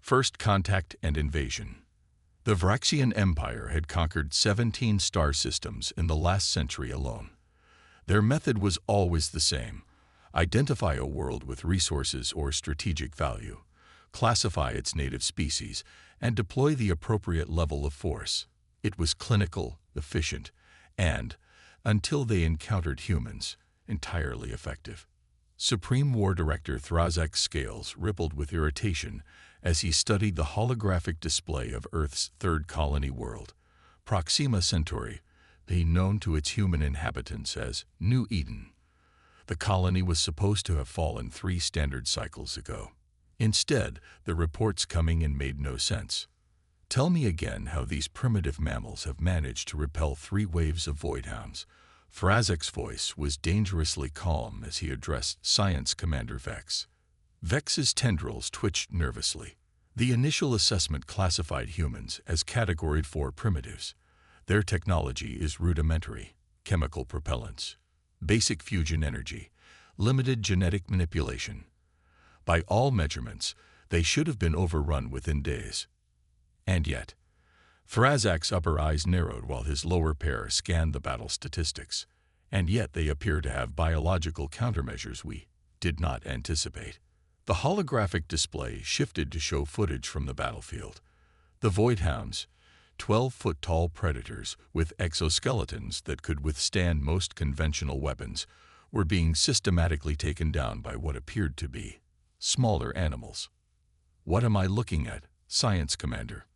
First Contact and Invasion. The Vraxian Empire had conquered 17 star systems in the last century alone. Their method was always the same: identify a world with resources or strategic value, classify its native species, and deploy the appropriate level of force. It was clinical, efficient, and, until they encountered humans, entirely effective. Supreme War Director Thrazak's scales rippled with irritation as he studied the holographic display of Earth's third colony world, Proxima Centauri, known to its human inhabitants as New Eden. The colony was supposed to have fallen 3 standard cycles ago. Instead, the reports coming in made no sense. Tell me again how these primitive mammals have managed to repel 3 waves of voidhounds. Thrazak's voice was dangerously calm as he addressed Science Commander Vex. Vex's tendrils twitched nervously. The initial assessment classified humans as Category 4 primitives. Their technology is rudimentary: chemical propellants, basic fusion energy, limited genetic manipulation. By all measurements, they should have been overrun within days. And yet, Thrazak's upper eyes narrowed while his lower pair scanned the battle statistics. And yet they appear to have biological countermeasures we did not anticipate. The holographic display shifted to show footage from the battlefield. The Voidhounds, 12-foot-tall predators with exoskeletons that could withstand most conventional weapons, were being systematically taken down by what appeared to be smaller animals. What am I looking at, Science Commander?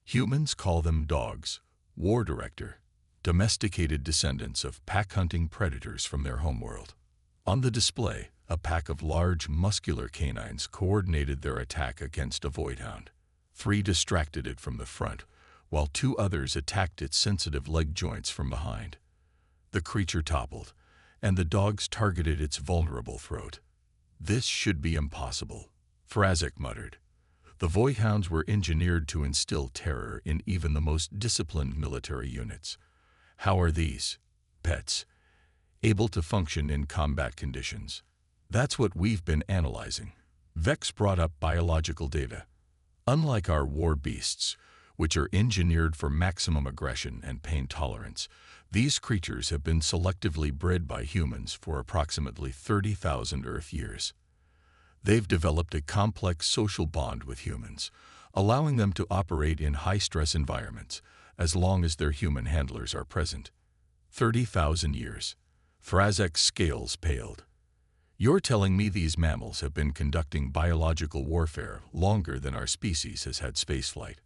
Humans call them dogs, War Director, domesticated descendants of pack-hunting predators from their homeworld. On the display, a pack of large, muscular canines coordinated their attack against a voidhound. 3 distracted it from the front, while 2 others attacked its sensitive leg joints from behind. The creature toppled, and the dogs targeted its vulnerable throat. "This should be impossible," Thrazak muttered. The Voidhounds were engineered to instill terror in even the most disciplined military units. How are these pets able to function in combat conditions? That's what we've been analyzing. Vex brought up biological data. Unlike our war beasts, which are engineered for maximum aggression and pain tolerance, these creatures have been selectively bred by humans for approximately 30,000 Earth years. They've developed a complex social bond with humans, allowing them to operate in high-stress environments as long as their human handlers are present. 30,000 years. Thrazak's scales paled. You're telling me these mammals have been conducting biological warfare longer than our species has had spaceflight?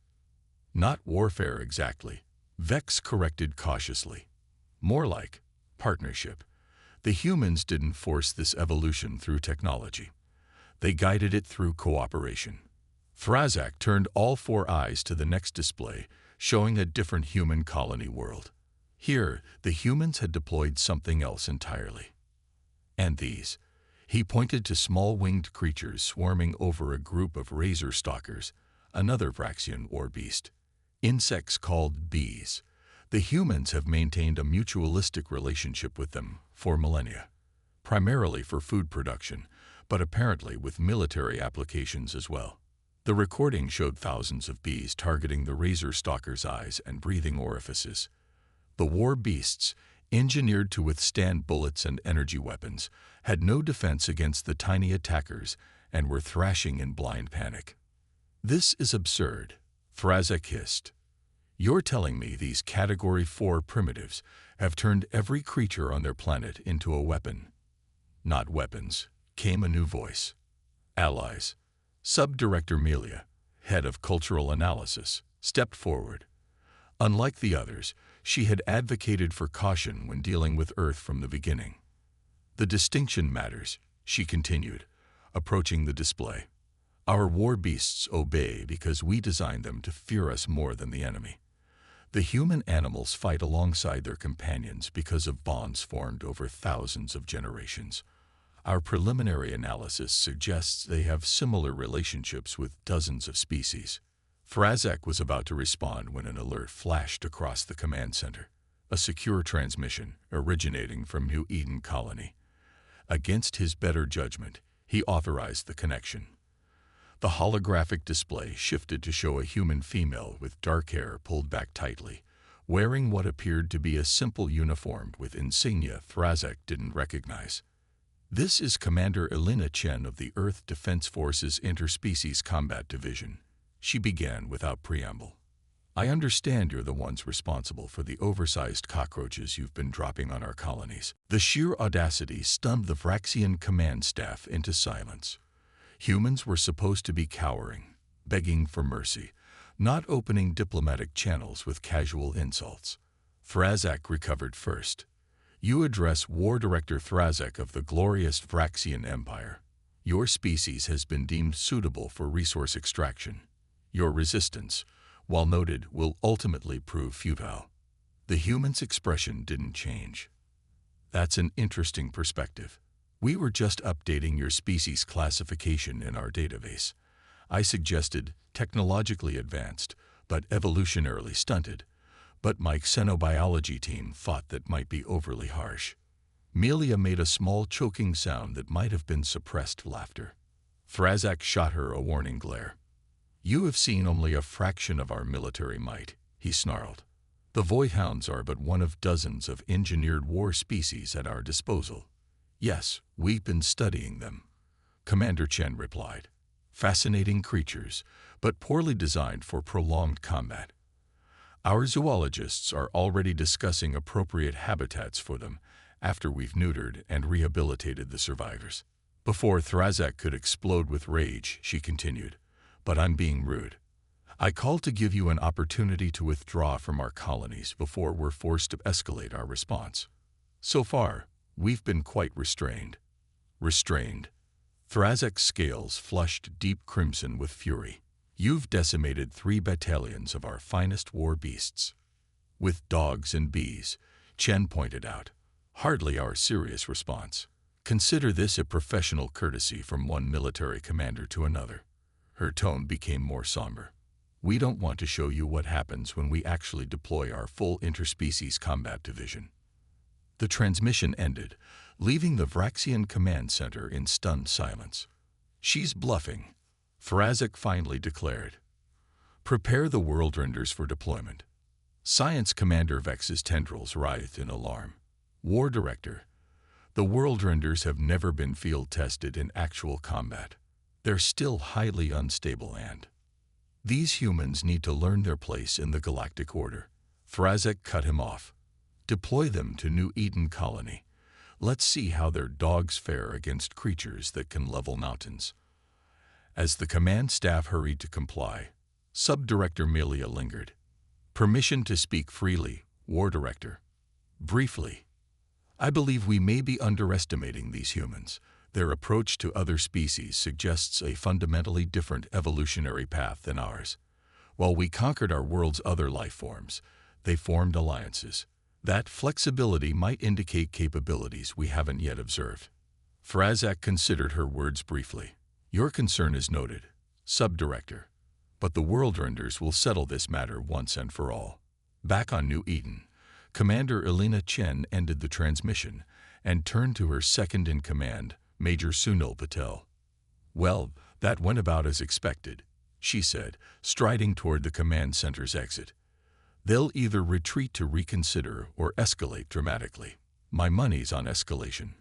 Not warfare exactly, Vex corrected cautiously. More like partnership. The humans didn't force this evolution through technology. They guided it through cooperation. Thrazak turned all 4 eyes to the next display, showing a different human colony world. Here, the humans had deployed something else entirely. And these? He pointed to small winged creatures swarming over a group of razor stalkers, another Vraxian war beast. Insects called bees. The humans have maintained a mutualistic relationship with them for millennia, primarily for food production, but apparently with military applications as well. The recording showed thousands of bees targeting the razor stalker's eyes and breathing orifices. The war beasts, engineered to withstand bullets and energy weapons, had no defense against the tiny attackers and were thrashing in blind panic. "This is absurd," Thrazak hissed. "You're telling me these Category 4 primitives have turned every creature on their planet into a weapon?" "Not weapons," came a new voice. "Allies." Sub-Director Melia, head of cultural analysis, stepped forward. Unlike the others, she had advocated for caution when dealing with Earth from the beginning. "The distinction matters," she continued, approaching the display. "Our war beasts obey because we designed them to fear us more than the enemy. The human animals fight alongside their companions because of bonds formed over thousands of generations. Our preliminary analysis suggests they have similar relationships with dozens of species." Thrazak was about to respond when an alert flashed across the command center, a secure transmission originating from New Eden Colony. Against his better judgment, he authorized the connection. The holographic display shifted to show a human female with dark hair pulled back tightly, wearing what appeared to be a simple uniform with insignia Thrazek didn't recognize. "This is Commander Elena Chen of the Earth Defense Forces Interspecies Combat Division," she began without preamble. "I understand you're the ones responsible for the oversized cockroaches you've been dropping on our colonies." The sheer audacity stunned the Vraxian command staff into silence. Humans were supposed to be cowering, begging for mercy, not opening diplomatic channels with casual insults. Thrazek recovered first. "You address War Director Thrazek of the glorious Vraxian Empire. Your species has been deemed suitable for resource extraction. Your resistance, while noted, will ultimately prove futile." The human's expression didn't change. "That's an interesting perspective. We were just updating your species classification in our database. I suggested technologically advanced, but evolutionarily stunted, but my xenobiology team thought that might be overly harsh." Melia made a small choking sound that might have been suppressed laughter. Thrazek shot her a warning glare. "You have seen only a fraction of our military might," he snarled. "The Voidhounds are but one of dozens of engineered war species at our disposal." "Yes, we've been studying them," Commander Chen replied. "Fascinating creatures, but poorly designed for prolonged combat. Our zoologists are already discussing appropriate habitats for them after we've neutered and rehabilitated the survivors." Before Thrazek could explode with rage, she continued, "But I'm being rude. I called to give you an opportunity to withdraw from our colonies before we're forced to escalate our response. So far, we've been quite restrained." "Restrained?" Thrazek's scales flushed deep crimson with fury. "You've decimated 3 battalions of our finest war beasts." "With dogs and bees," Chen pointed out. "Hardly our serious response. Consider this a professional courtesy from one military commander to another." Her tone became more somber. "We don't want to show you what happens when we actually deploy our full interspecies combat division." The transmission ended, leaving the Vraxian command center in stunned silence. "She's bluffing," Thrazek finally declared. "Prepare the Worldrenders for deployment." Science Commander Vex's tendrils writhed in alarm. "War Director, the Worldrenders have never been field-tested in actual combat. They're still highly unstable and these humans need to learn their place in the Galactic Order." Thrazek cut him off. "Deploy them to New Eden Colony. Let's see how their dogs fare against creatures that can level mountains." As the command staff hurried to comply, Subdirector Melia lingered. "Permission to speak freely, War Director." Briefly, "I believe we may be underestimating these humans. Their approach to other species suggests a fundamentally different evolutionary path than ours. While we conquered our world's other life forms, they formed alliances. That flexibility might indicate capabilities we haven't yet observed." Thrazek considered her words briefly. "Your concern is noted, Subdirector, but the Worldrenders will settle this matter once and for all." Back on New Eden, Commander Elena Chen ended the transmission and turned to her second-in-command, Major Sunil Patel. "Well, that went about as expected," she said, striding toward the command center's exit. "They'll either retreat to reconsider or escalate dramatically." "My money's on escalation,"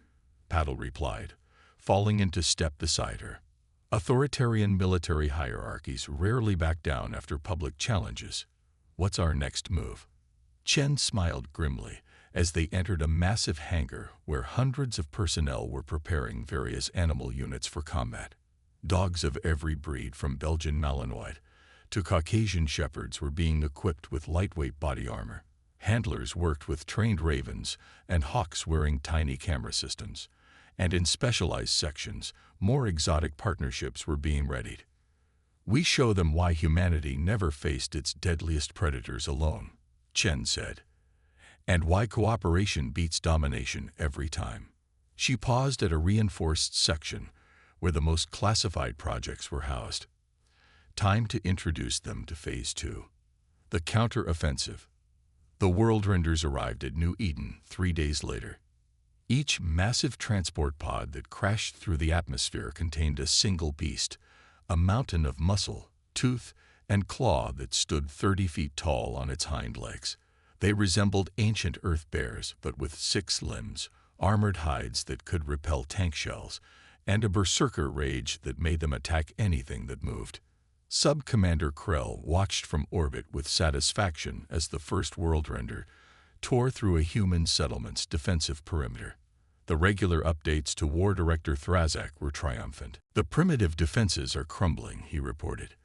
Patel replied, falling into step beside her. Authoritarian military hierarchies rarely back down after public challenges. "What's our next move?" Chen smiled grimly as they entered a massive hangar where hundreds of personnel were preparing various animal units for combat. Dogs of every breed from Belgian Malinois to Caucasian Shepherds were being equipped with lightweight body armor. Handlers worked with trained ravens and hawks wearing tiny camera systems. And in specialized sections, more exotic partnerships were being readied. "We show them why humanity never faced its deadliest predators alone," Chen said, "and why cooperation beats domination every time." She paused at a reinforced section where the most classified projects were housed. Time to introduce them to Phase 2. The counter-offensive. The Worldrenders arrived at New Eden 3 days later. Each massive transport pod that crashed through the atmosphere contained a single beast, a mountain of muscle, tooth, and claw that stood 30 feet tall on its hind legs. They resembled ancient earth bears, but with 6 limbs, armored hides that could repel tank shells, and a berserker rage that made them attack anything that moved. Sub-Commander Krell watched from orbit with satisfaction as the first world render tore through a human settlement's defensive perimeter. The regular updates to War Director Thrazak were triumphant. "The primitive defenses are crumbling," he reported.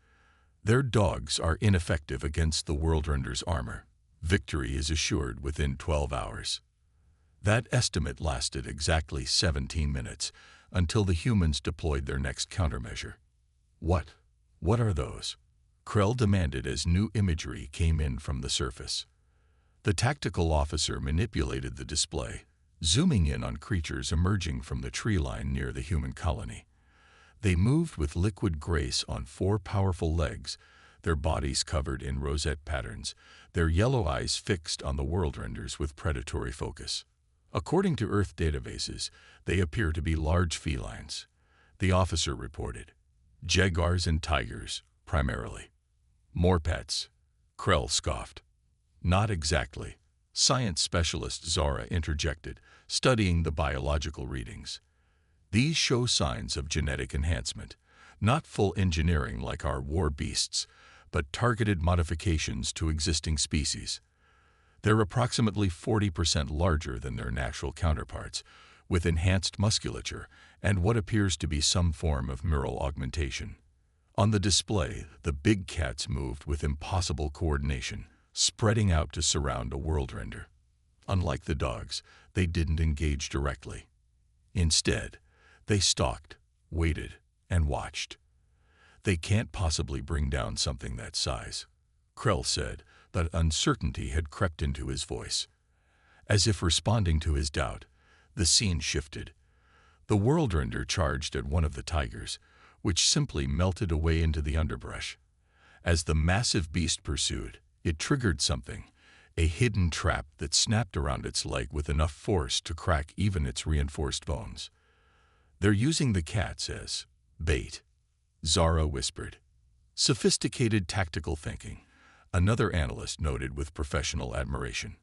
"Their dogs are ineffective against the World Render's armor. Victory is assured within 12 hours. That estimate lasted exactly 17 minutes until the humans deployed their next countermeasure. What are those?" Krell demanded as new imagery came in from the surface. The tactical officer manipulated the display, zooming in on creatures emerging from the tree line near the human colony. They moved with liquid grace on 4 powerful legs, their bodies covered in rosette patterns, their yellow eyes fixed on the world renders with predatory focus. According to Earth databases, they appear to be large felines, the officer reported. "Jaguars and tigers, primarily." "More pets," Krell scoffed. "Not exactly," science specialist Zara interjected, studying the biological readings. "These show signs of genetic enhancement, not full engineering like our war beasts, but targeted modifications to existing species. They're approximately 40% larger than their natural counterparts, with enhanced musculature and what appears to be some form of neural augmentation." On the display, the big cats moved with impossible coordination, spreading out to surround a world render. Unlike the dogs, they didn't engage directly. Instead, they stalked, waited, and watched. "They can't possibly bring down something that size," Krell said, but uncertainty had crept into his voice. As if responding to his doubt, the scene shifted. The world render charged at one of the tigers, which simply melted away into the underbrush. As the massive beast pursued, it triggered something, a hidden trap that snapped around its leg with enough force to crack even its reinforced bones. "They're using the cats as bait," Zara whispered. "Sophisticated tactical thinking," another analyst noted with professional admiration.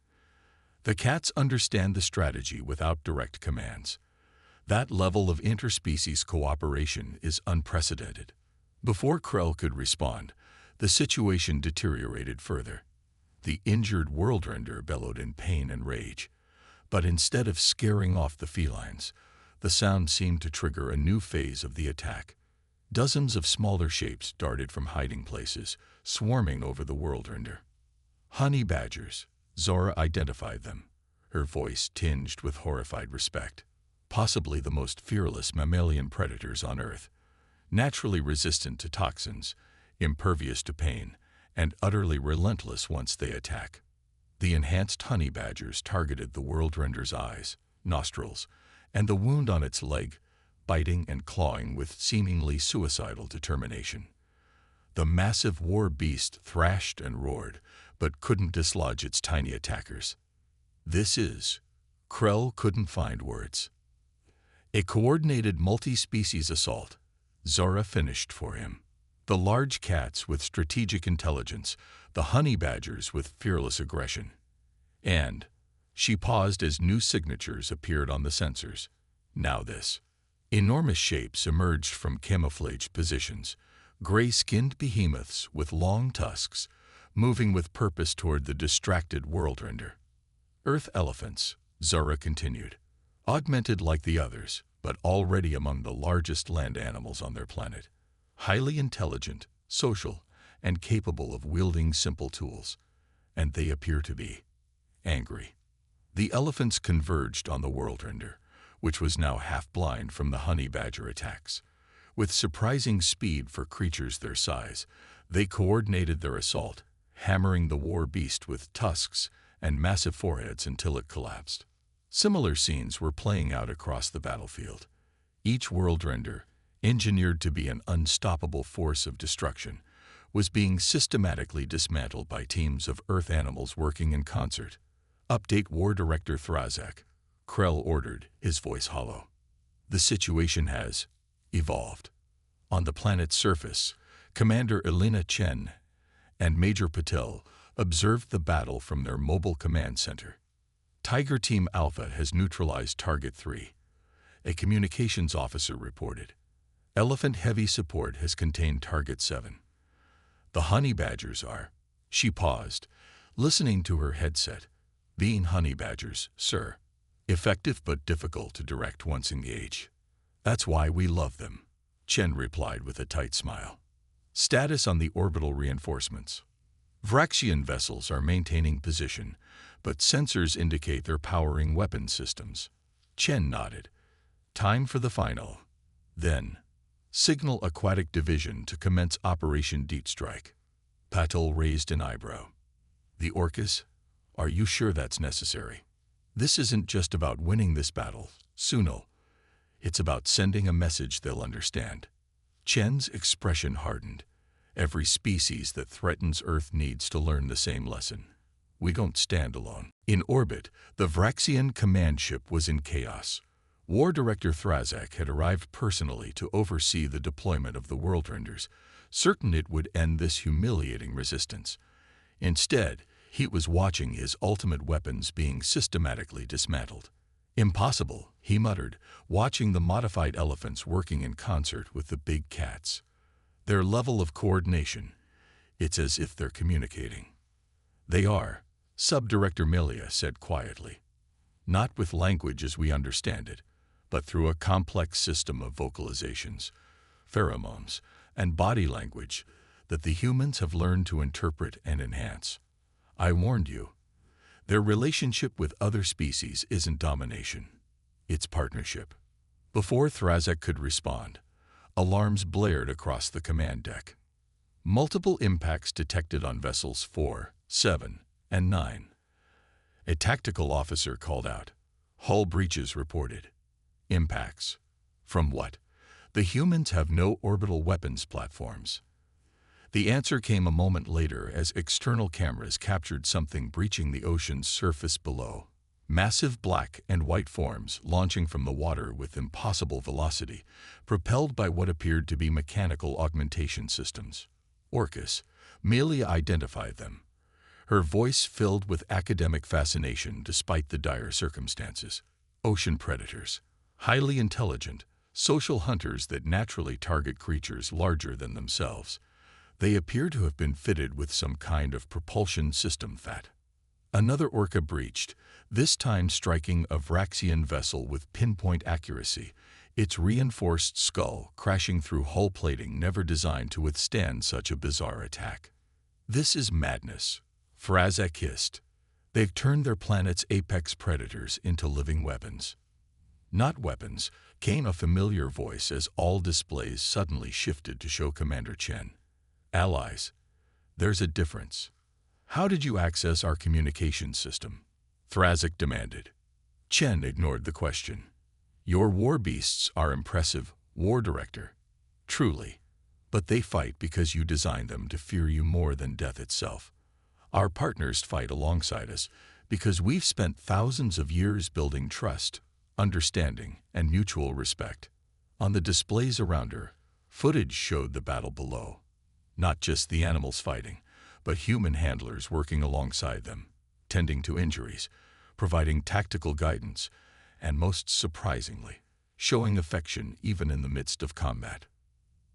"The cats understand the strategy without direct commands. That level of interspecies cooperation is unprecedented." Before Krell could respond, the situation deteriorated further. The injured world render bellowed in pain and rage. But instead of scaring off the felines, the sound seemed to trigger a new phase of the attack. Dozens of smaller shapes darted from hiding places, swarming over the world render. "Honey badgers," Zora identified them, her voice tinged with horrified respect. "Possibly the most fearless mammalian predators on Earth, naturally resistant to toxins, impervious to pain, and utterly relentless once they attack." The enhanced honey badgers targeted the world render's eyes, nostrils, and the wound on its leg, biting and clawing with seemingly suicidal determination. The massive war beast thrashed and roared, but couldn't dislodge its tiny attackers. Krell couldn't find words. "A coordinated multi-species assault," Zora finished for him. "The large cats with strategic intelligence, the honey badgers with fearless aggression. And," she paused as new signatures appeared on the sensors. "Now this." Enormous shapes emerged from camouflaged positions, gray-skinned behemoths with long tusks, moving with purpose toward the distracted world render. "Earth elephants," Zora continued, "augmented like the others, but already among the largest land animals on their planet. Highly intelligent, social, and capable of wielding simple tools. And they appear to be angry." The elephants converged on the world render, which was now half-blind from the honey badger attacks. With surprising speed for creatures their size, they coordinated their assault, hammering the war beast with tusks and massive foreheads until it collapsed. Similar scenes were playing out across the battlefield. Each world render, engineered to be an unstoppable force of destruction, was being systematically dismantled by teams of Earth animals working in concert. "Update War Director Thrazak," Krell ordered, his voice hollow. "The situation has evolved." On the planet's surface, Commander Elena Chen and Major Patel observed the battle from their mobile command center. Tiger Team Alpha has neutralized Target 3, a communications officer reported. Elephant Heavy support has contained Target 7. The honey badgers are. She paused, listening to her headset. Being honey badgers, sir. Effective but difficult to direct once engaged. That's why we love them, Chen replied with a tight smile. Status on the orbital reinforcements. Vraxian vessels are maintaining position, but sensors indicate they're powering weapon systems. Chen nodded. Time for the final. Then, signal Aquatic Division to commence Operation Deep Strike. Patel raised an eyebrow. The Orcas? Are you sure that's necessary? This isn't just about winning this battle, Sunil. It's about sending a message they'll understand. Chen's expression hardened. Every species that threatens Earth needs to learn the same lesson. We don't stand alone. In orbit, the Vraxian command ship was in chaos. War Director Thrazak had arrived personally to oversee the deployment of the Worldrenders, certain it would end this humiliating resistance. Instead, he was watching his ultimate weapons being systematically dismantled. Impossible, he muttered, watching the modified elephants working in concert with the big cats. Their level of coordination, it's as if they're communicating. They are, Sub-Director Millia said quietly. Not with language as we understand it, but through a complex system of vocalizations, pheromones, and body language that the humans have learned to interpret and enhance. I warned you. Their relationship with other species isn't domination. It's partnership. Before Thrazak could respond, alarms blared across the command deck. Multiple impacts detected on vessels 4, 7, and 9. A tactical officer called out. Hull breaches reported. Impacts. From what? The humans have no orbital weapons platforms. The answer came a moment later as external cameras captured something breaching the ocean's surface below. Massive black and white forms launching from the water with impossible velocity, propelled by what appeared to be mechanical augmentation systems. Orcas. Millia identified them. Her voice filled with academic fascination despite the dire circumstances. Ocean predators. Highly intelligent, social hunters that naturally target creatures larger than themselves. They appear to have been fitted with some kind of propulsion system fat. Another orca breached, this time striking a Vraxian vessel with pinpoint accuracy, its reinforced skull crashing through hull plating never designed to withstand such a bizarre attack. This is madness, Thrazak hissed. They've turned their planet's apex predators into living weapons. Not weapons, came a familiar voice as all displays suddenly shifted to show Commander Chen. Allies. There's a difference. How did you access our communication system? Thrazak demanded. Chen ignored the question. Your war beasts are impressive, War Director. Truly. But they fight because you designed them to fear you more than death itself. Our partners fight alongside us because we've spent thousands of years building trust, understanding, and mutual respect. On the displays around her, footage showed the battle below. Not just the animals fighting, but human handlers working alongside them, tending to injuries, providing tactical guidance, and most surprisingly, showing affection even in the midst of combat.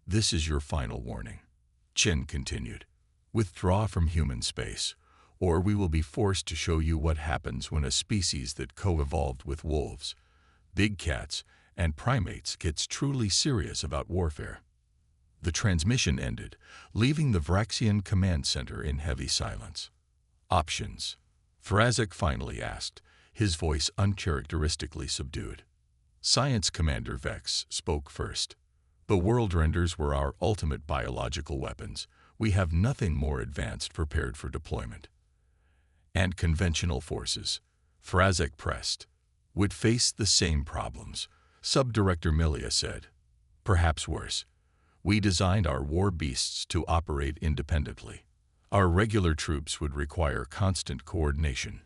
This is your final warning, Chen continued. Withdraw from human space, or we will be forced to show you what happens when a species that co-evolved with wolves, big cats, and primates gets truly serious about warfare. The transmission ended, leaving the Vraxian command center in heavy silence. Options. Thrazak finally asked, his voice uncharacteristically subdued. Science Commander Vex spoke first. The Worldrenders were our ultimate biological weapons. We have nothing more advanced prepared for deployment. And conventional forces, Thrazak pressed, would face the same problems, Sub-Director Millia said. Perhaps worse. We designed our war beasts to operate independently. Our regular troops would require constant coordination,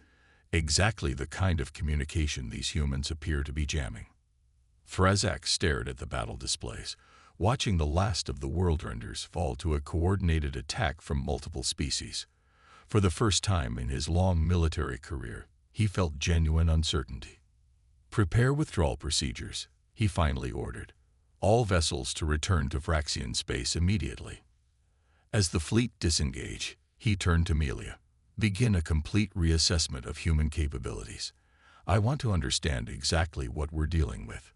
exactly the kind of communication these humans appear to be jamming. Thrazak stared at the battle displays, watching the last of the Worldrenders fall to a coordinated attack from multiple species. For the first time in his long military career, he felt genuine uncertainty. "Prepare withdrawal procedures," he finally ordered. "All vessels to return to Vraxian space immediately." As the fleet disengaged, he turned to Melia. "Begin a complete reassessment of human capabilities. I want to understand exactly what we're dealing with."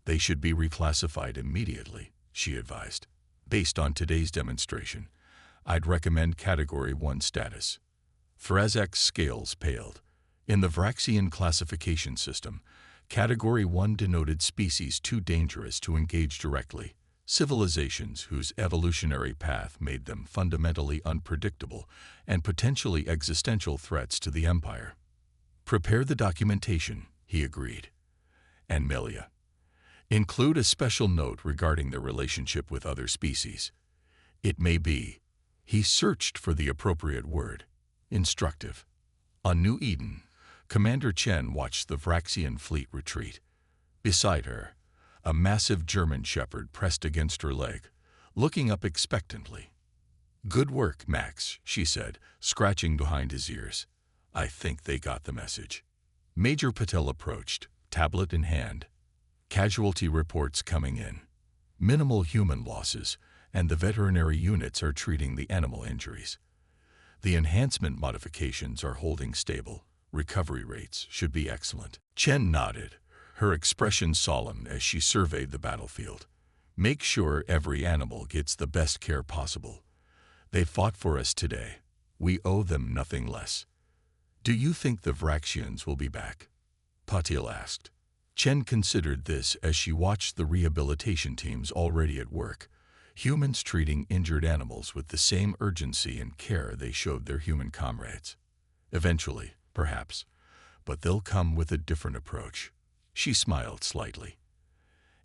"They should be reclassified immediately," she advised. "Based on today's demonstration, I'd recommend Category 1 status." Thrazak's scales paled. In the Vraxian classification system, Category 1 denoted species too dangerous to engage directly, civilizations whose evolutionary path made them fundamentally unpredictable and potentially existential threats to the Empire. "Prepare the documentation," he agreed. "And Melia, include a special note regarding their relationship with other species. It may be," he searched for the appropriate word, "instructive." On New Eden, Commander Chen watched the Vraxian fleet retreat. Beside her, a massive German shepherd pressed against her leg, looking up expectantly. "Good work, Max," she said, scratching behind his ears. "I think they got the message." Major Patel approached, tablet in hand. "Casualty reports coming in. Minimal human losses, and the veterinary units are treating the animal injuries. The enhancement modifications are holding stable. Recovery rates should be excellent." Chen nodded, her expression solemn as she surveyed the battlefield. "Make sure every animal gets the best care possible. They fought for us today. We owe them nothing less." "Do you think the Vraxians will be back?" Patil asked. Chen considered this as she watched the rehabilitation teams already at work, humans treating injured animals with the same urgency and care they showed their human comrades. "Eventually, perhaps, but they'll come with a different approach." She smiled slightly.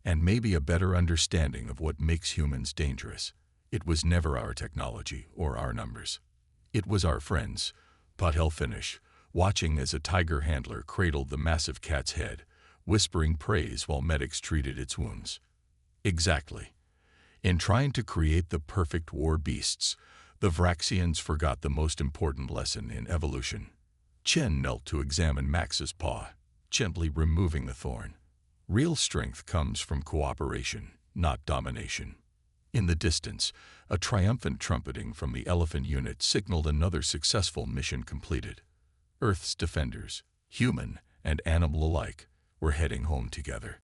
"And maybe a better understanding of what makes humans dangerous. It was never our technology or our numbers. It was our friends," Patel finished, watching as a tiger handler cradled the massive cat's head, whispering praise while medics treated its wounds. "Exactly. In trying to create the perfect war beasts, the Vraxians forgot the most important lesson in evolution." Chen knelt to examine Max's paw, gently removing the thorn. "Real strength comes from cooperation, not domination." In the distance, a triumphant trumpeting from the elephant unit signaled another successful mission completed. Earth's defenders, human and animal alike, were heading home together.